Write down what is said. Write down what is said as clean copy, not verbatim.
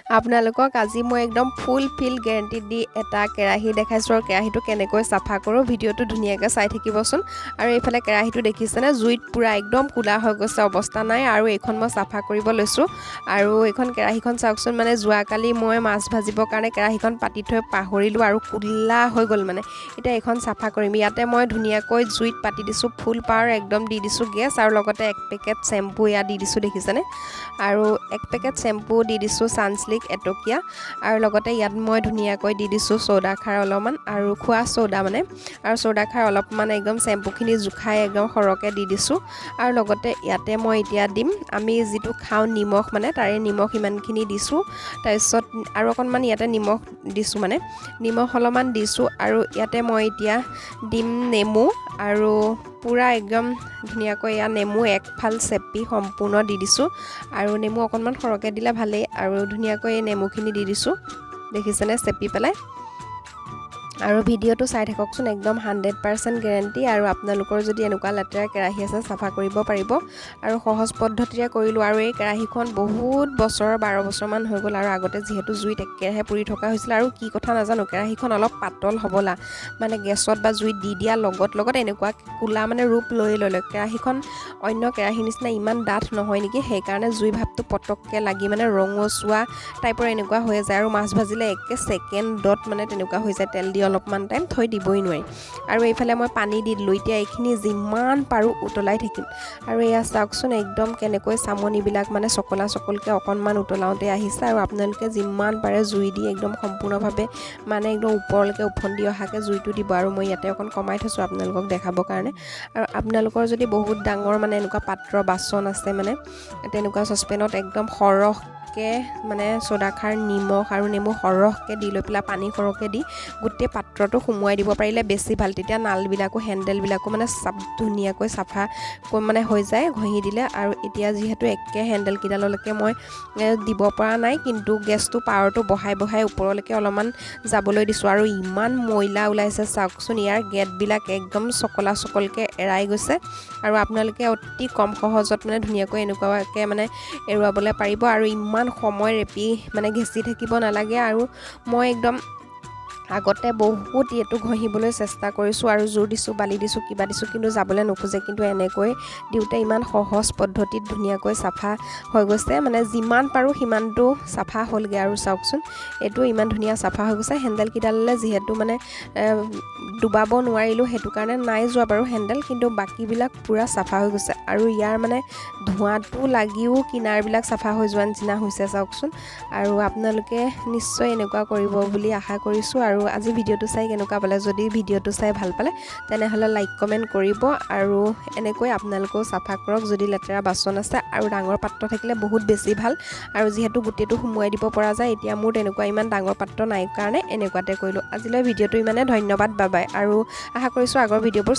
আপোনালোকক আজি মই একদম ফুল ফিল গ্যাৰান্টি দি এটা কেৰাহী দেখাইছো আৰু কেৰাহীটো কেনেকৈ সাফা কৰো ভিডিওটো ধুনিয়াকৈ চাই থাকিবচোন আৰু এইফালে কেৰাহীটো দেখিছেনে জুইত পুৰা একদম কুলা হৈ গৈছে অৱস্থা নাই আৰু এইখন মই সাফা কৰিব লৈছো আৰু এইখন কেৰাহীখন চাওকচোন মানে যোৱাকালি মই মাছ ভাজিবৰ কাৰণে কেৰাহীখন পাতি থৈ পাহৰিলো আৰু কুলা হৈ গল মানে এটা এইখন সাফা কৰিম ইয়াতে মই ধুনিয়াকৈ জুইত পাতি দিছো ফুল পাৱাৰ একদম দি দিছো গেছ আৰু লগতে এক পেকেট শ্যাম্পু ইয়া দি দিছো দেখিছেনে আৰু এক পেকেট শ্যাম্পু দি দিছো সানসিল্ক এটকিয়া আৰু লগতে ইয়াত মই ধুনিয়াকৈ দি দিছো সোডা খাৰ অলপমান আৰু খোৱা সোডা মানে আৰু সোডা খাৰ অলপমান একদম শ্যাম্পুখিনি জুখাই একদম সৰকে দি দিছো আৰু লগতে ইয়াতে মই এতিয়া দিম আমি যেটো খাও নিমখ মানে তাৰে নিমখ ইমানখিনি দিছো তাৰপিছত আৰু অকনমান ইয়াতে নিমখ দিছো মানে নিমখ অলপমান দিছো আৰু ইয়াতে মই এতিয়া দিম নেমু আৰু পুৰা একদম ধুনিয়াকৈ ইয়া নেমু এক ফাল চেপি সম্পূৰ্ণ দি দিছো আৰু নেমু অকনমান সৰকে দিলে ভালে আৰু ধুনিয়াকৈ এই নেমুখিনি দি দিছো দেখিছেনে চেপি পেলাই আৰু ভিডিওটো চাই থাককচোন একদম 100% গ্যাৰান্টি আৰু আপোনালোকৰ যদি এনেকুৱা লেতেৰা কেৰাহী আছে সাফা কৰিব পাৰিব আৰু সহজ পদ্ধতিৰে কৰিলো আৰু এই কেৰাহীখন বহুত বছৰ 12 বছৰ মান হৈ গল আৰু আগতে যেহেতু জুইত একেৰাহে পুৰি থকা হৈছিল আৰু কি কথা নাজানো কেৰাহীখন অলপ পাতল হবলা মানে গেছত বা জুইত দি দিয়া লগত এনেকুৱা কুলা মানে ৰূপ লৈ ললে কেৰাহীখন অন্য কেৰাহী নিচিনা ইমান ডাঠ নহয় নেকি সেই কাৰণে জুই ভাবটো পটককে লাগি মানে ৰঙচুৱা টাইপৰ এনেকুৱা হৈ যায় আৰু মাছ ভাজিলে একে সেকেন্ডত মানে তেনেকুৱা হৈ যায় তেল দি অলপমান টাইম থৈ দিবই নোৱাৰি আৰু এইফালে মই পানী দি দিলো এতিয়া এইখিনি যিমান পাৰো উতলাই থাকিম আৰু এয়া চাওকচোন একদম কেনেকৈ সামনি বিলাক মানে চকলকে অকনমান উতলাওতে আহিছে আৰু আপোনালোকে যিমান পাৰে জুই দি একদম সম্পূৰ্ণভাৱে মানে একদম ওপৰলৈকে উফন্দি অহাকে জুইটো দিব আৰু মই ইয়াতে অকন কমাই থৈছো আপোনালোকক দেখাবৰ কাৰণে আৰু আপোনালোকৰ যদি বহুত ডাঙৰ মানে এনেকুৱা পাত্ৰ বাচন আছে মানে তেনেকুৱা সসপেনত একদম সৰহকে মানে সোডা খাৰ নিমখ আৰু নেমু সৰহকে দি লৈ পেলা পানী সৰহকে দি গুটে পাত্ৰটো সুমুৱাই দিব পাৰিলে বেছি ভাল তেতিয়া নাল বিলাকো হ্যান্ডেল বিলাকো মানে সব ধুনিয়াকৈ সাফা মানে হৈ যায় ঘহি দিলে আৰু এতিয়া যেহেতু একে হ্যান্ডেল কিডাললৈকে মই দিব পৰা নাই কিন্তু গেছটো পাৱাৰটো বহাই ওপৰলৈকে অলপমান যাবলৈ দিছো আৰু ইমান ময়লা ওলাইছে চাওকচোন ইয়াৰ গেট বিলাক একদম চকলকে এৰাই গৈছে আৰু আপোনালোকে অতি কম সহজত মানে ধুনিয়াকৈ এনেকুৱাকে মানে এৰুৱাবলৈ পাৰিব আৰু ইমান সময় ৰেপি মানে ঘেছি থাকিব নালাগে আৰু মই একদম আগতে বহুত এটো ঘহিবলৈ চেষ্টা কৰিছো আৰু জোৰ দিছো বালি দিছো কিবা দিছো কিন্তু যাবলৈ নোখোজে কিন্তু এনেকৈ দিউতে ইমান সহজ পদ্ধতিত ধুনিয়াকৈ সাফা হৈ গৈছে মানে যিমান পাৰো হিমানটো সাফা হলগে আৰু চাওকচোন এটো ইমান ধুনিয়া সাফা হৈ গৈছে হ্যান্ডেল কিডাললে যেহেতু মানে ডুবাব নোৱাৰিলো হেতু কাৰণে নাই যোৱা বাৰু হ্যান্ডেল কিন্তু বাকি বিলাক পুৰা সাফা হৈ গৈছে আৰু ইয়াৰ মানে ধোঁৱাটো লাগিও কিনাৰ বিলাক সাফা হৈ যোৱা নিচিনা হৈছে চাওকচোন আৰু আপোনালোকে নিশ্চয় এনেকুৱা কৰিব বুলি আশা কৰিছো আৰু আজি ভিডিওটো চাই কেনেকুৱা পালে যদি ভিডিওটো চাই ভাল পালে তেনেহলে লাইক কমেন্ট কৰিব আৰু এনেকৈ আপোনালোকও সাফা কৰক যদি লেতেৰা বাচন আছে আৰু ডাঙৰ পাত্ৰ থাকিলে বহুত বেছি ভাল আৰু যেহেতু গুটেটো সুমুৱাই দিব পৰা যায় এতিয়া মোৰ তেনেকুৱা ইমান ডাঙৰ পাত্ৰ নাই কাৰণে এনেকুৱাতে কৰিলো আজিলৈ ভিডিওটো ইমানে ধন্যবাদ বাই বাই আৰু আশা কৰিছো আগৰ ভিডিওবোৰ